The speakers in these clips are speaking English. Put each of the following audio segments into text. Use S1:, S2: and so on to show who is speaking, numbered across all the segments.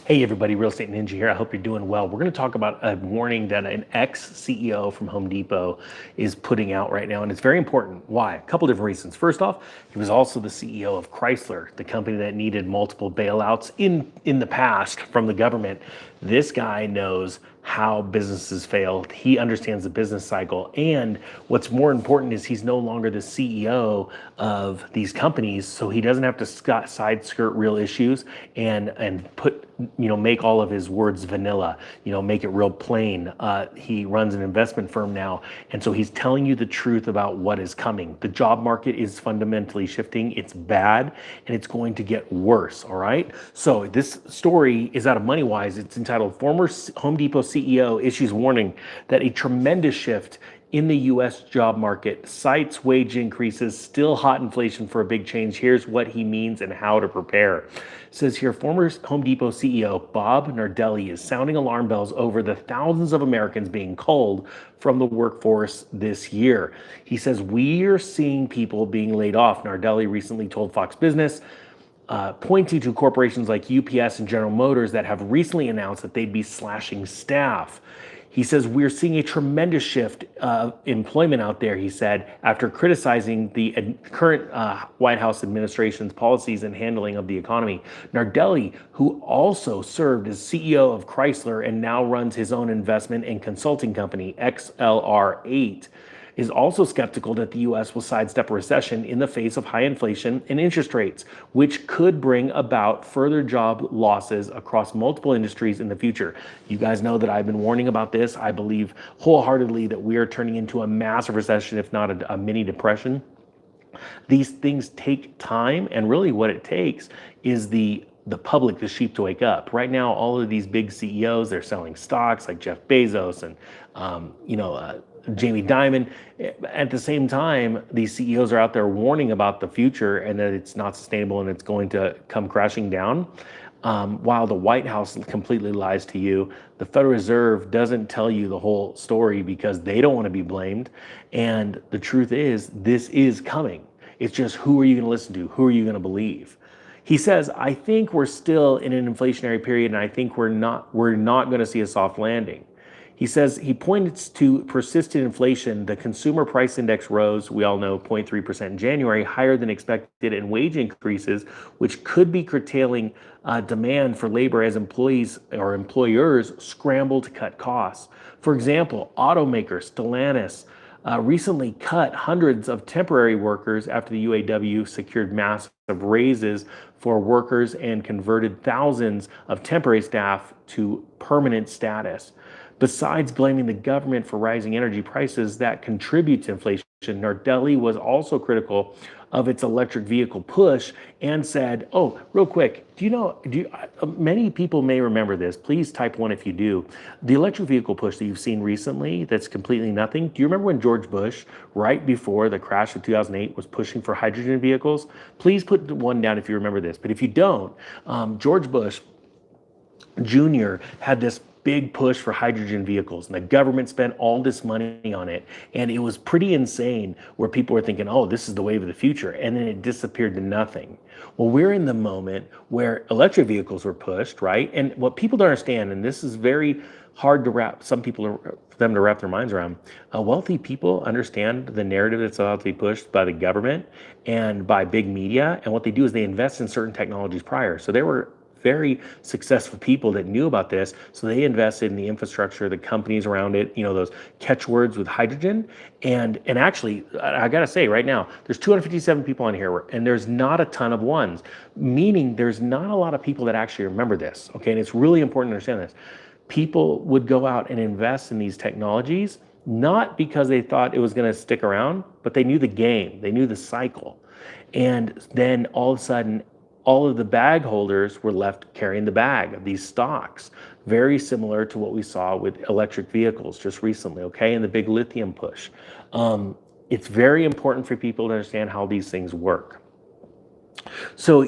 S1: Hey everybody, Real Estate Ninja here. I hope you're doing well. We're going to talk about a warning that an ex-CEO from Home Depot is putting out right now, and it's very important. Why? A couple different reasons. First off, he was also the CEO of Chrysler, the company that needed multiple bailouts in the past from the government. This guy knows how businesses fail. He understands the business cycle. And what's more important is he's no longer the CEO of these companies, so he doesn't have to side skirt real issues and put, make all of his words vanilla, make it real plain. He runs an investment firm now. And so he's telling you the truth about what is coming. The job market is fundamentally shifting. It's bad and it's going to get worse. All right. So this story is out of MoneyWise. It's entitled Former Home Depot CEO Issues Warning That a Tremendous Shift in the U.S. job market cites wage increases, still hot inflation for a big change. Here's what he means and how to prepare. It says here, former Home Depot CEO Bob Nardelli is sounding alarm bells over the thousands of Americans being culled from the workforce this year. He says, we're seeing people being laid off. Nardelli recently told Fox Business, pointing to corporations like UPS and General Motors that have recently announced that they'd be slashing staff. He says, we're seeing a tremendous shift of employment out there, he said, after criticizing the current White House administration's policies and handling of the economy. Nardelli, who also served as CEO of Chrysler and now runs his own investment and consulting company, XLR8, is also skeptical that the U.S. will sidestep a recession in the face of high inflation and interest rates, which could bring about further job losses across multiple industries in the future. You guys know that I've been warning about this. I believe wholeheartedly that we are turning into a massive recession, if not a mini depression. These things take time, and really what it takes is the public, the sheep, to wake up. Right now, all of these big CEOs, they're selling stocks like Jeff Bezos and Jamie Dimon. At the same time, these CEOs are out there warning about the future and that it's not sustainable and it's going to come crashing down. While the White House completely lies to you, the Federal Reserve doesn't tell you the whole story because they don't want to be blamed. And the truth is, this is coming. It's just, who are you going to listen to? Who are you going to believe? He says, I think we're still in an inflationary period, and I think we're not going to see a soft landing. He says, he points to persistent inflation. The consumer price index rose, we all know, 0.3% in January, higher than expected, and wage increases, which could be curtailing demand for labor as employees or employers scramble to cut costs. For example, automaker Stellantis recently cut hundreds of temporary workers after the UAW secured massive raises for workers and converted thousands of temporary staff to permanent status. Besides blaming the government for rising energy prices that contribute to inflation, Nardelli was also critical of its electric vehicle push and said, oh, real quick, many people may remember this. Please type 1 if you do. The electric vehicle push that you've seen recently that's completely nothing. Do you remember when George Bush, right before the crash of 2008, was pushing for hydrogen vehicles? Please put 1 down if you remember this. But if you don't, George Bush Jr. had this big push for hydrogen vehicles, and the government spent all this money on it, and it was pretty insane, where people were thinking, oh, this is the wave of the future, and then it disappeared to nothing. Well, we're in the moment where electric vehicles were pushed, right? And what people don't understand, and this is very hard to wrap them to wrap their minds around, wealthy people understand the narrative that's about to be pushed by the government and by big media, and what they do is they invest in certain technologies prior. So there were very successful people that knew about this, so they invested in the infrastructure, the companies around it, those catchwords with hydrogen. And actually, I gotta say right now, there's 257 people on here, and there's not a ton of ones, meaning there's not a lot of people that actually remember this, okay? And it's really important to understand this. People would go out and invest in these technologies, not because they thought it was gonna stick around, but they knew the game, they knew the cycle. And then all of a sudden, all of the bag holders were left carrying the bag of these stocks, very similar to what we saw with electric vehicles just recently, okay, and the big lithium push. It's very important for people to understand how these things work. So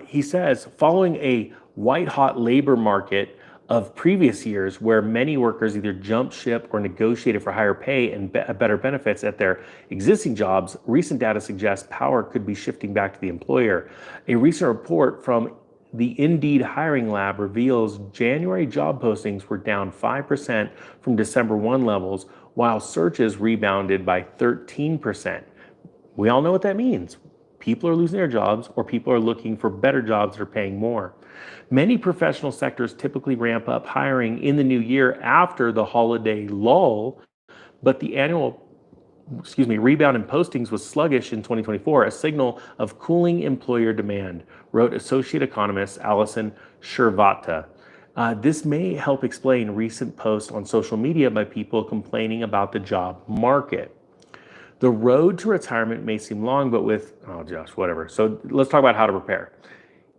S1: he says, following a white-hot labor market of previous years where many workers either jumped ship or negotiated for higher pay and better benefits at their existing jobs, recent data suggests power could be shifting back to the employer. A recent report from the Indeed Hiring Lab reveals January job postings were down 5% from December 1 levels, while searches rebounded by 13%. We all know what that means. People are losing their jobs, or people are looking for better jobs that are paying more. Many professional sectors typically ramp up hiring in the new year after the holiday lull, but the annual rebound in postings was sluggish in 2024, a signal of cooling employer demand, wrote associate economist Allison Shervata. This may help explain recent posts on social media by people complaining about the job market. The road to retirement may seem long, but with, oh Josh, whatever. So let's talk about how to prepare.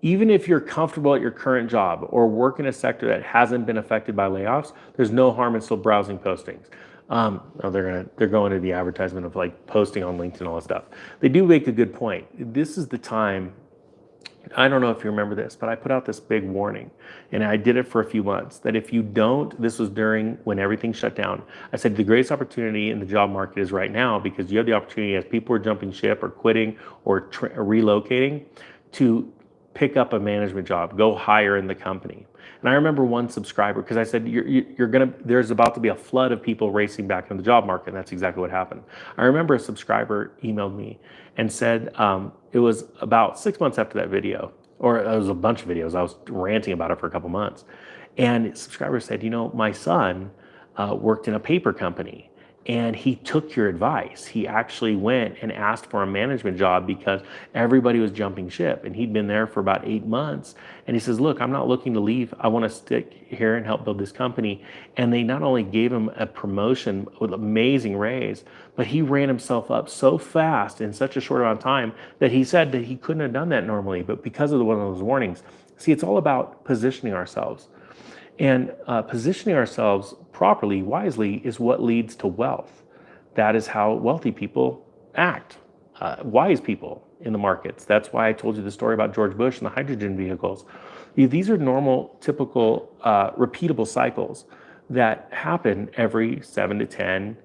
S1: Even if you're comfortable at your current job or work in a sector that hasn't been affected by layoffs, there's no harm in still browsing postings. They're going to the advertisement of like posting on LinkedIn, all that stuff. They do make a good point. This is the time. I don't know if you remember this, but I put out this big warning, and I did it for a few months, that if you don't, this was during when everything shut down. I said the greatest opportunity in the job market is right now, because you have the opportunity, as people are jumping ship or quitting or relocating, to pick up a management job, go higher in the company. And I remember one subscriber, because I said, there's about to be a flood of people racing back into the job market, and that's exactly what happened. I remember a subscriber emailed me and said, it was about 6 months after that video, or it was a bunch of videos, I was ranting about it for a couple months. And the subscriber said, you know, my son worked in a paper company, and he took your advice. He actually went and asked for a management job because everybody was jumping ship, and he'd been there for about 8 months. And he says, look, I'm not looking to leave. I want to stick here and help build this company. And they not only gave him a promotion with an amazing raise, but he ran himself up so fast in such a short amount of time that he said that he couldn't have done that normally. But because of one of those warnings, see, it's all about positioning ourselves. And positioning ourselves properly, wisely, is what leads to wealth. That is how wealthy people act, wise people in the markets. That's why I told you the story about George Bush and the hydrogen vehicles. These are normal, typical, repeatable cycles that happen every 7 to 10,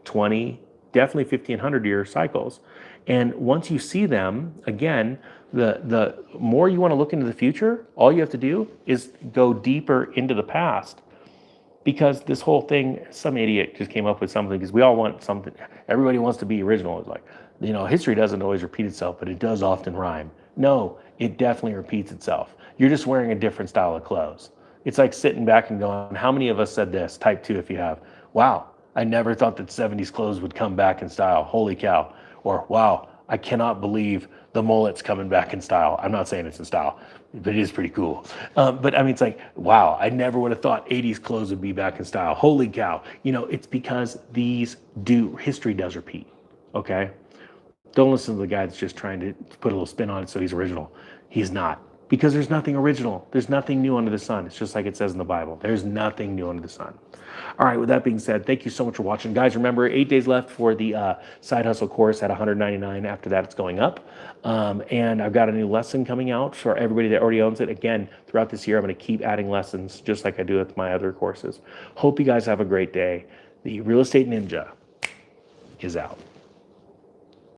S1: 20, definitely 1,500 year cycles. And once you see them, again, the more you want to look into the future, all you have to do is go deeper into the past. Because this whole thing, some idiot just came up with something, because we all want something, everybody wants to be original. It's like, you know, history doesn't always repeat itself, but it does often rhyme. No, it definitely repeats itself. You're just wearing a different style of clothes. It's like sitting back and going, how many of us said this? Type 2 if you have. Wow, I never thought that 70s clothes would come back in style. Holy cow. Or wow, I cannot believe the mullet's coming back in style. I'm not saying it's in style, but it is pretty cool. But I mean, it's like, wow, I never would have thought 80s clothes would be back in style. Holy cow. You know, it's because history does repeat, okay? Don't listen to the guy that's just trying to put a little spin on it so he's original. He's not. Because there's nothing original. There's nothing new under the sun. It's just like it says in the Bible. There's nothing new under the sun. All right, with that being said, thank you so much for watching. Guys, remember, 8 days left for the Side Hustle course at $199. After that, it's going up. And I've got a new lesson coming out for everybody that already owns it. Again, throughout this year, I'm going to keep adding lessons just like I do with my other courses. Hope you guys have a great day. The Real Estate Ninja is out.